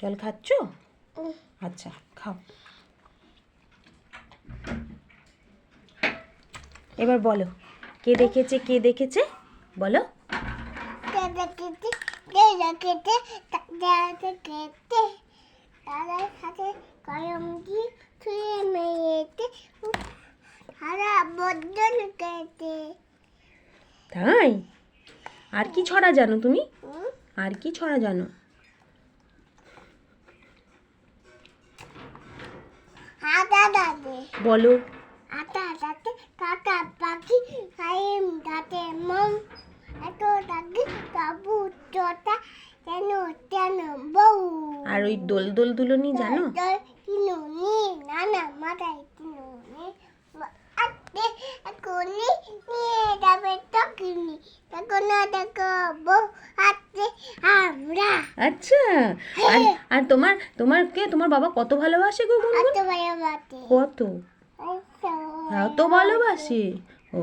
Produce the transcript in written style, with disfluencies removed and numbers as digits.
জল খাচ্ছ? আচ্ছা খাও। এবার বলো, কে দেখেছে কে দেখেছে বলো। তাই? আর কি ছড়া জানো তুমি? আর কি ছড়া জানো? বলো। কাকা পাখি খাইম দাঁতে মম এত ডাকি বাবু চটা কেন কেন বউ। আর ওই দোল দোল দুলনি জানো? কিনুনি নানা মাথায় কিনুনি আতে এখনই নিয়ে যাবে তো কিনি এখন দেখো বউ হাতে আমরা। আচ্ছা। আর আর তোমার তোমার কে তোমার বাবা কত ভালোবাসে গো গুনগুন? এত ভালোবাসে কত? এত ভালোবাসে? ও